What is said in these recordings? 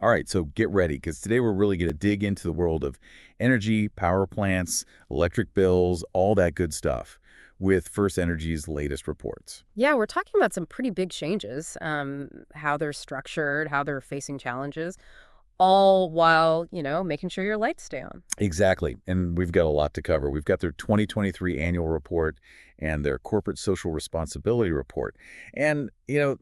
All right, so get ready, because today we're really going to dig into the world of energy, power plants, electric bills, all that good stuff with First Energy's latest reports. Yeah, we're talking about some pretty big changes, how they're structured, how they're facing challenges, all while, making sure your lights stay on. Exactly, and we've got a lot to cover. We've got their 2023 annual report and their corporate social responsibility report. And,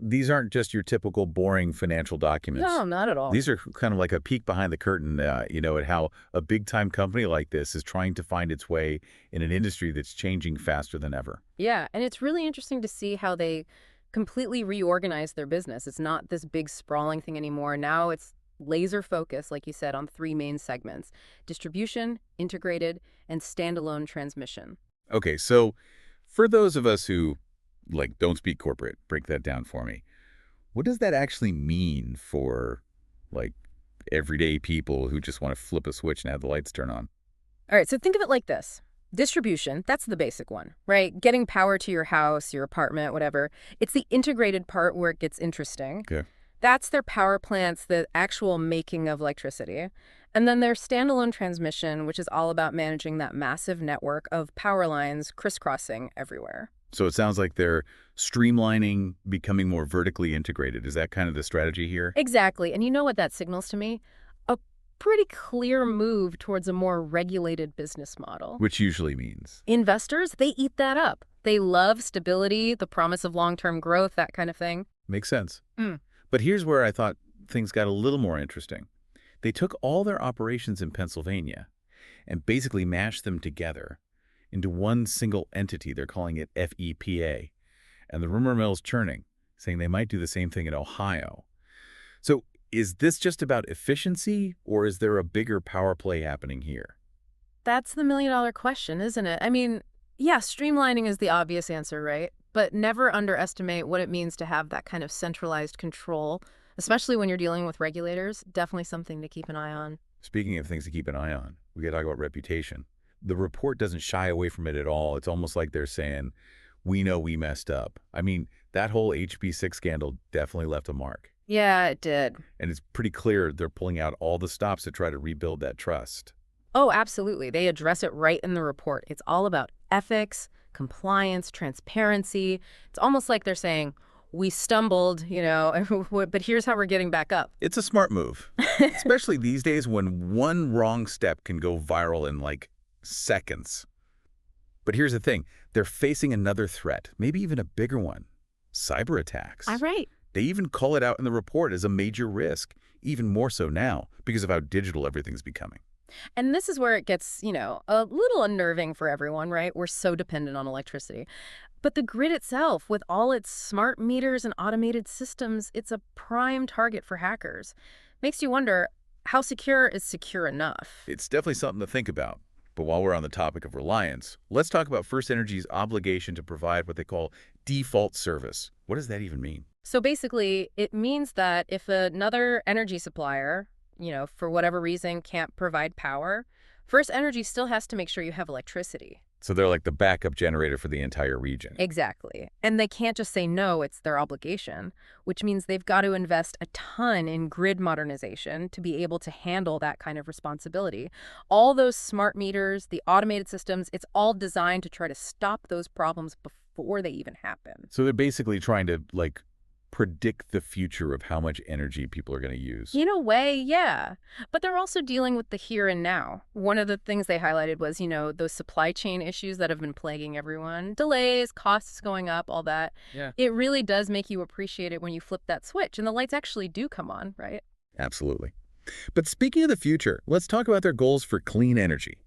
these aren't just your typical boring financial documents. No, not at all. These are kind of like a peek behind the curtain, at how a big-time company like this is trying to find its way in an industry that's changing faster than ever. Yeah, and it's really interesting to see how they completely reorganize their business. It's not this big sprawling thing anymore. Now it's laser focused, like you said, on three main segments: distribution, integrated, and standalone transmission. Okay, so for those of us who, don't speak corporate, break that down for me. What does that actually mean for, like, everyday people who just want to flip a switch and have the lights turn on? All right, so think of it like this. Distribution, that's the basic one, right? Getting power to your house, your apartment, whatever. It's the integrated part where it gets interesting. Okay. That's their power plants, the actual making of electricity. And then there's standalone transmission, which is all about managing that massive network of power lines crisscrossing everywhere. So it sounds like they're streamlining, becoming more vertically integrated. Is that kind of the strategy here? Exactly. And you know what that signals to me? A pretty clear move towards a more regulated business model. Which usually means. Investors, they eat that up. They love stability, the promise of long-term growth, that kind of thing. Makes sense. Mm. But here's where I thought things got a little more interesting. They took all their operations in Pennsylvania and basically mashed them together into one single entity. They're calling it FEPA. And the rumor mill's churning, saying they might do the same thing in Ohio. So is this just about efficiency, or is there a bigger power play happening here? That's the million-dollar question, isn't it? I mean, yeah, streamlining is the obvious answer, right? But never underestimate what it means to have that kind of centralized control, especially when you're dealing with regulators. Definitely something to keep an eye on. Speaking of things to keep an eye on, we got to talk about reputation. The report doesn't shy away from it at all. It's almost like they're saying, we know we messed up. I mean, that whole HB6 scandal definitely left a mark. Yeah, it did. And it's pretty clear they're pulling out all the stops to try to rebuild that trust. Oh, absolutely. They address it right in the report. It's all about ethics, compliance, transparency. It's almost like they're saying, we stumbled, but here's how we're getting back up. It's a smart move, especially these days when one wrong step can go viral in, seconds. But here's the thing. They're facing another threat, maybe even a bigger one: cyber attacks. All right. They even call it out in the report as a major risk, even more so now because of how digital everything's becoming. And this is where it gets, a little unnerving for everyone, right? We're so dependent on electricity. But the grid itself, with all its smart meters and automated systems, it's a prime target for hackers. Makes you wonder, how secure is secure enough? It's definitely something to think about. But while we're on the topic of reliance, let's talk about First Energy's obligation to provide what they call default service. What does that even mean? So basically, it means that if another energy supplier, for whatever reason can't provide power, First Energy still has to make sure you have electricity. So they're like the backup generator for the entire region. Exactly. And they can't just say no, it's their obligation, which means they've got to invest a ton in grid modernization to be able to handle that kind of responsibility. All those smart meters, the automated systems, it's all designed to try to stop those problems before they even happen. So they're basically trying to, predict the future of how much energy people are going to use. In a way, yeah. But they're also dealing with the here and now. One of the things they highlighted was, those supply chain issues that have been plaguing everyone. Delays, costs going up, all that. Yeah. It really does make you appreciate it when you flip that switch and the lights actually do come on, right? Absolutely. But speaking of the future, let's talk about their goals for clean energy.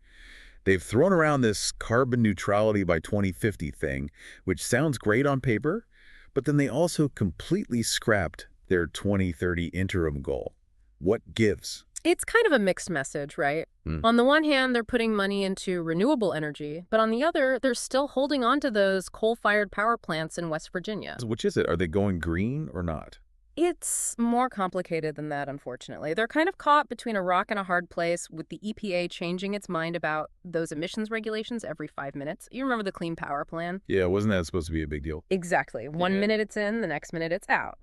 They've thrown around this carbon neutrality by 2050 thing, which sounds great on paper, but then they also completely scrapped their 2030 interim goal. What gives? It's kind of a mixed message, right? On the one hand, they're putting money into renewable energy, but on the other, they're still holding on to those coal-fired power plants in West Virginia. Which is it? Are they going green or not? It's more complicated than that, unfortunately. They're kind of caught between a rock and a hard place, with the EPA changing its mind about those emissions regulations every 5 minutes. You remember the Clean Power Plan? Yeah, wasn't that supposed to be a big deal? Exactly. One minute it's in, the next minute it's out.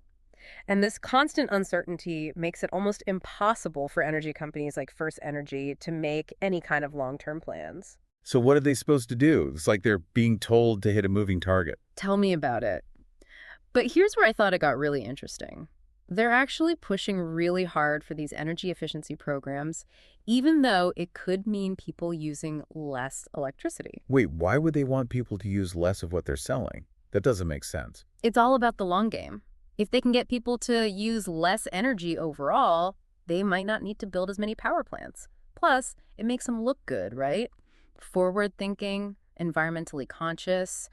And this constant uncertainty makes it almost impossible for energy companies like First Energy to make any kind of long-term plans. So what are they supposed to do? It's like they're being told to hit a moving target. Tell me about it. But here's where I thought it got really interesting. They're actually pushing really hard for these energy efficiency programs, even though it could mean people using less electricity. Wait, why would they want people to use less of what they're selling? That doesn't make sense. It's all about the long game. If they can get people to use less energy overall, they might not need to build as many power plants. Plus, it makes them look good, right? Forward thinking, environmentally conscious,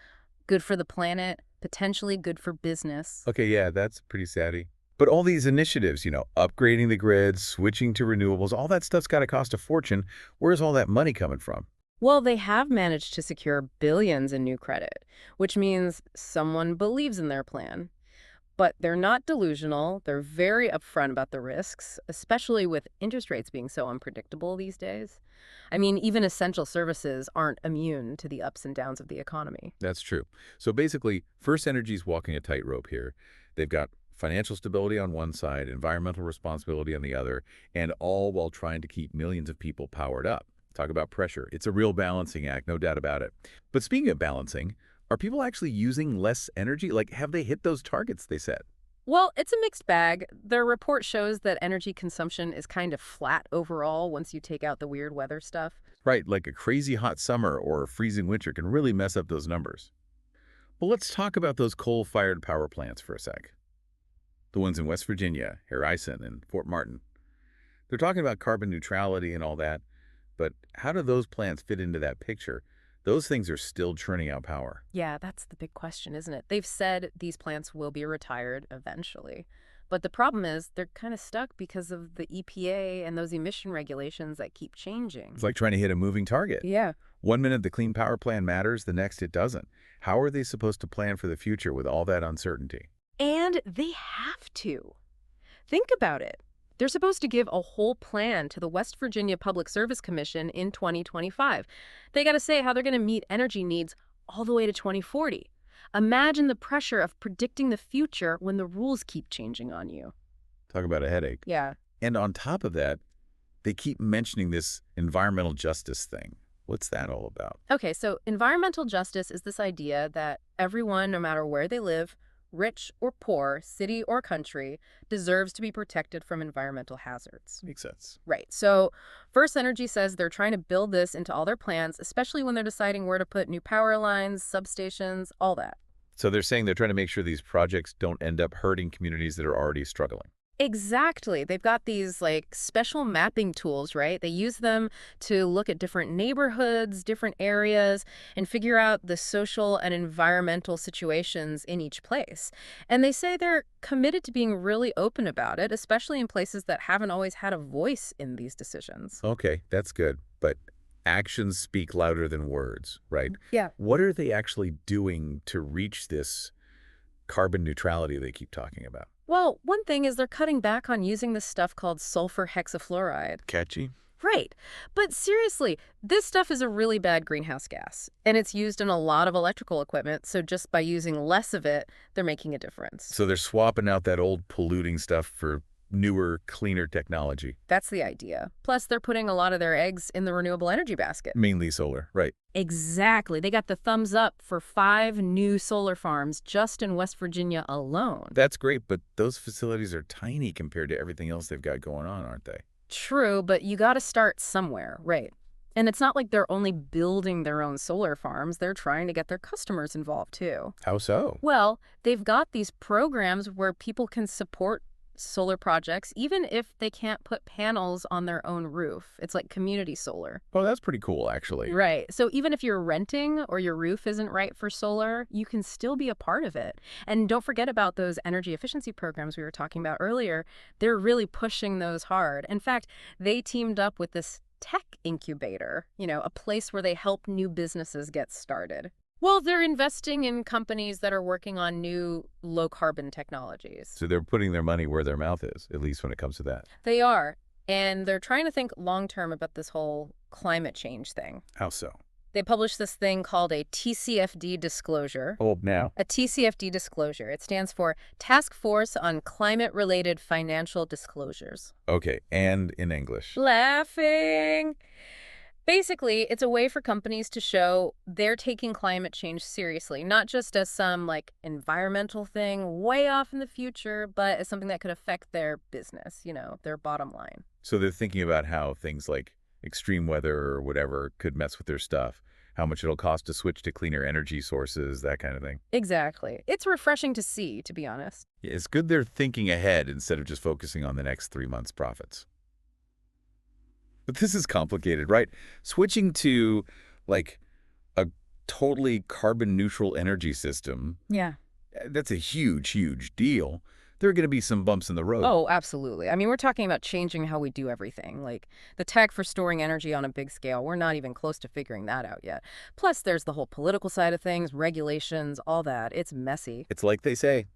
good for the planet, potentially good for business. Okay, yeah, that's pretty savvy. But all these initiatives, upgrading the grid, switching to renewables, all that stuff's got to cost a fortune. Where's all that money coming from? Well, they have managed to secure billions in new credit, which means someone believes in their plan. But they're not delusional. They're very upfront about the risks, especially with interest rates being so unpredictable these days. I mean, even essential services aren't immune to the ups and downs of the economy. That's true. So basically, First Energy's walking a tightrope here. They've got financial stability on one side, environmental responsibility on the other, and all while trying to keep millions of people powered up. Talk about pressure. It's a real balancing act, no doubt about it. But speaking of balancing, are people actually using less energy? Like, have they hit those targets they set? Well, it's a mixed bag. Their report shows that energy consumption is kind of flat overall once you take out the weird weather stuff. Right, like a crazy hot summer or a freezing winter can really mess up those numbers. But let's talk about those coal-fired power plants for a sec. The ones in West Virginia, Harrison, and Fort Martin. They're talking about carbon neutrality and all that, but how do those plants fit into that picture? Those things are still churning out power. Yeah, that's the big question, isn't it? They've said these plants will be retired eventually. But the problem is they're kind of stuck because of the EPA and those emission regulations that keep changing. It's like trying to hit a moving target. Yeah. One minute the clean power plan matters, the next it doesn't. How are they supposed to plan for the future with all that uncertainty? And they have to. Think about it. They're supposed to give a whole plan to the West Virginia Public Service Commission in 2025. They got to say how they're going to meet energy needs all the way to 2040. Imagine the pressure of predicting the future when the rules keep changing on you. Talk about a headache. Yeah. And on top of that, they keep mentioning this environmental justice thing. What's that all about? Okay, so environmental justice is this idea that everyone, no matter where they live, rich or poor, city or country, deserves to be protected from environmental hazards. Makes sense. Right. So First Energy says they're trying to build this into all their plans, especially when they're deciding where to put new power lines, substations, all that. So they're saying they're trying to make sure these projects don't end up hurting communities that are already struggling. Exactly. They've got these like special mapping tools, right? They use them to look at different neighborhoods, different areas, and figure out the social and environmental situations in each place. And they say they're committed to being really open about it, especially in places that haven't always had a voice in these decisions. Okay, that's good. But actions speak louder than words, right? Yeah. What are they actually doing to reach this carbon neutrality they keep talking about? Well, one thing is they're cutting back on using this stuff called sulfur hexafluoride. Catchy? Right. But seriously, this stuff is a really bad greenhouse gas, and it's used in a lot of electrical equipment, so just by using less of it, they're making a difference. So they're swapping out that old polluting stuff for newer, cleaner technology. That's the idea. Plus, they're putting a lot of their eggs in the renewable energy basket. Mainly solar, right. Exactly. They got the thumbs up for 5 new solar farms just in West Virginia alone. That's great, but those facilities are tiny compared to everything else they've got going on, aren't they? True, but you got to start somewhere, right? And it's not like they're only building their own solar farms. They're trying to get their customers involved, too. How so? Well, they've got these programs where people can support solar projects even if they can't put panels on their own roof. It's like community solar. Oh, that's pretty cool, actually. Right. So even if you're renting or your roof isn't right for solar, you can still be a part of it. And don't forget about those energy efficiency programs we were talking about earlier. They're really pushing those hard. In fact, they teamed up with this tech incubator, a place where they help new businesses get started. Well, they're investing in companies that are working on new low-carbon technologies. So they're putting their money where their mouth is, at least when it comes to that. They are. And they're trying to think long-term about this whole climate change thing. How so? They published this thing called a TCFD disclosure. Oh, now. A TCFD disclosure. It stands for Task Force on Climate-Related Financial Disclosures. Okay, and in English. Laughing. Basically, it's a way for companies to show they're taking climate change seriously, not just as some like environmental thing way off in the future, but as something that could affect their business, their bottom line. So they're thinking about how things like extreme weather or whatever could mess with their stuff, how much it'll cost to switch to cleaner energy sources, that kind of thing. Exactly. It's refreshing to see, to be honest. Yeah, it's good they're thinking ahead instead of just focusing on the next 3 months' profits. But this is complicated, right? Switching to, like, a totally carbon-neutral energy system, Yeah. that's a huge, huge deal. There are going to be some bumps in the road. Oh, absolutely. I mean, we're talking about changing how we do everything, like the tech for storing energy on a big scale. We're not even close to figuring that out yet. Plus, there's the whole political side of things, regulations, all that. It's messy. It's like they say,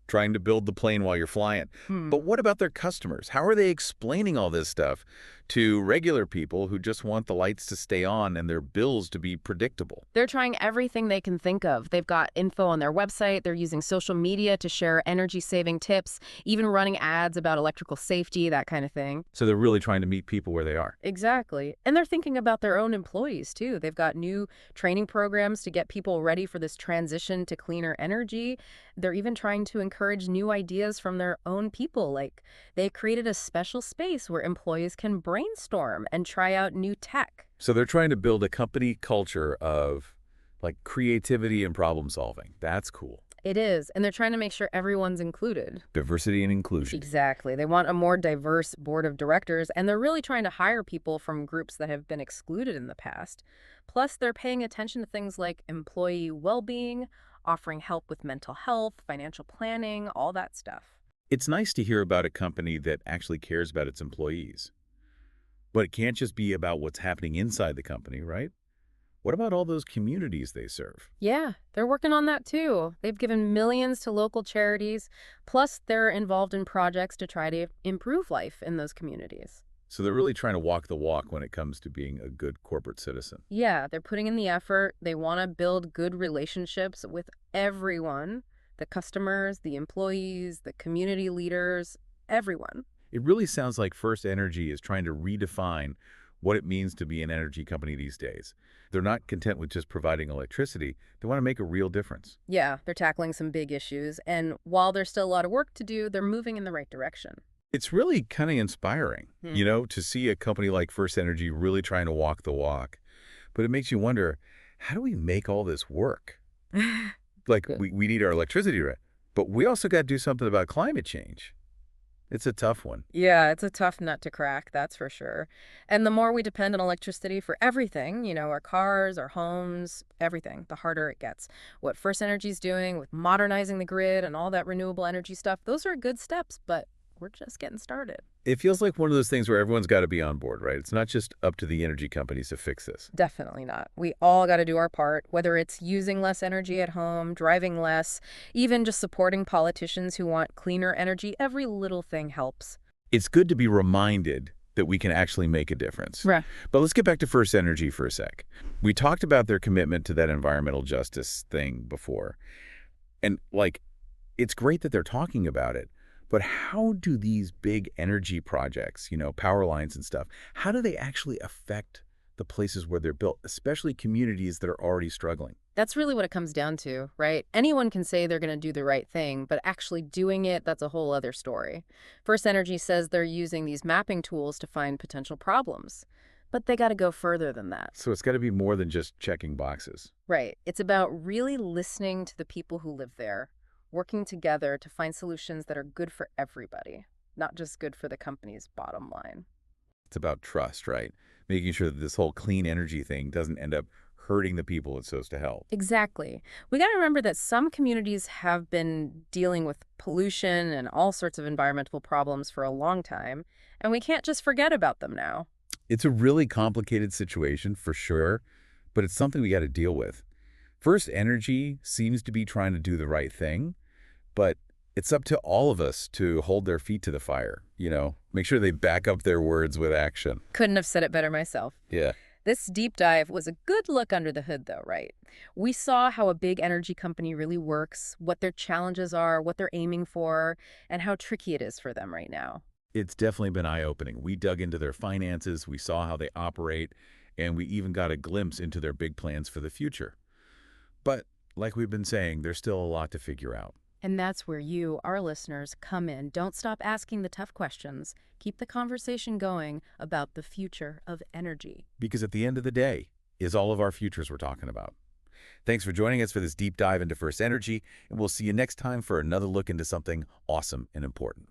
trying to build the plane while you're flying. But what about their customers? How are they explaining all this stuff to regular people who just want the lights to stay on and their bills to be predictable? They're trying everything they can think of. They've got info on their website. They're using social media to share energy-saving tips, even running ads about electrical safety, that kind of thing. So they're really trying to meet people where they are. Exactly. And they're thinking about their own employees, too. They've got new training programs to get people ready for this transition to cleaner energy. They're even trying to encourage new ideas from their own people. Like, they created a special space where employees can brainstorm and try out new tech. So they're trying to build a company culture of, like, creativity and problem solving. That's cool. It is. And they're trying to make sure everyone's included. Diversity and inclusion. Exactly. They want a more diverse board of directors, and they're really trying to hire people from groups that have been excluded in the past. Plus, they're paying attention to things like employee well-being, offering help with mental health, financial planning, all that stuff. It's nice to hear about a company that actually cares about its employees. But it can't just be about what's happening inside the company, right? What about all those communities they serve? Yeah, they're working on that too. They've given millions to local charities, plus they're involved in projects to try to improve life in those communities. So they're really trying to walk the walk when it comes to being a good corporate citizen. Yeah, they're putting in the effort. They want to build good relationships with everyone, the customers, the employees, the community leaders, everyone. It really sounds like First Energy is trying to redefine what it means to be an energy company these days. They're not content with just providing electricity. They want to make a real difference. Yeah, they're tackling some big issues, and while there's still a lot of work to do, they're moving in the right direction. It's really kind of inspiring, to see a company like First Energy really trying to walk the walk. But it makes you wonder, how do we make all this work? Like, Good. we need our electricity, right? But we also got to do something about climate change. It's a tough one. Yeah, it's a tough nut to crack, that's for sure. And the more we depend on electricity for everything, our cars, our homes, everything, the harder it gets. What First Energy's doing with modernizing the grid and all that renewable energy stuff, those are good steps, but we're just getting started. It feels like one of those things where everyone's got to be on board, right? It's not just up to the energy companies to fix this. Definitely not. We all got to do our part, whether it's using less energy at home, driving less, even just supporting politicians who want cleaner energy. Every little thing helps. It's good to be reminded that we can actually make a difference. Right. But let's get back to First Energy for a sec. We talked about their commitment to that environmental justice thing before. And, it's great that they're talking about it. But how do these big energy projects, power lines and stuff, how do they actually affect the places where they're built, especially communities that are already struggling? That's really what it comes down to, right? Anyone can say they're going to do the right thing, but actually doing it, that's a whole other story. First Energy says they're using these mapping tools to find potential problems, but they got to go further than that. So it's got to be more than just checking boxes. Right. It's about really listening to the people who live there, working together to find solutions that are good for everybody, not just good for the company's bottom line. It's about trust, right? Making sure that this whole clean energy thing doesn't end up hurting the people it's supposed to help. Exactly. We got to remember that some communities have been dealing with pollution and all sorts of environmental problems for a long time, and we can't just forget about them now. It's a really complicated situation for sure, but it's something we got to deal with. First Energy seems to be trying to do the right thing, but it's up to all of us to hold their feet to the fire, make sure they back up their words with action. Couldn't have said it better myself. Yeah. This deep dive was a good look under the hood, though, right? We saw how a big energy company really works, what their challenges are, what they're aiming for, and how tricky it is for them right now. It's definitely been eye-opening. We dug into their finances, we saw how they operate, and we even got a glimpse into their big plans for the future. But like we've been saying, there's still a lot to figure out. And that's where you, our listeners, come in. Don't stop asking the tough questions. Keep the conversation going about the future of energy. Because at the end of the day, is all of our futures we're talking about. Thanks for joining us for this deep dive into First Energy, and we'll see you next time for another look into something awesome and important.